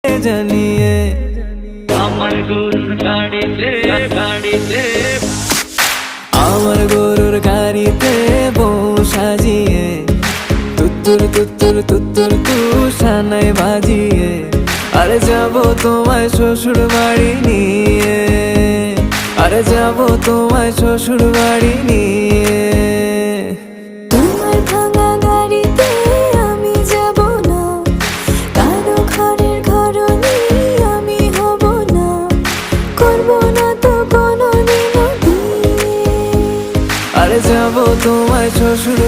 জানিয়ে আমার গরুর গাড়িতে গাড়িতে আমার গরুর গাড়িতে বউ সাজিয়ে তুত্তুর তুত্তুর তুত্তুর তুষানাই বাজিয়ে আরে যাবো তোমায় শ্বশুর বাড়ি নিয়ে, আরে যাবো তোমায় শ্বশুর বাড়ি নিয়ে। তোমার ভাঙা গাড়িতে আমি যাব না, কারো ঘরের ঘরনি আমি হব না, করব না তো কোনোদিনও বিয়ে। আরে যাবো তোমায় শ্বশুর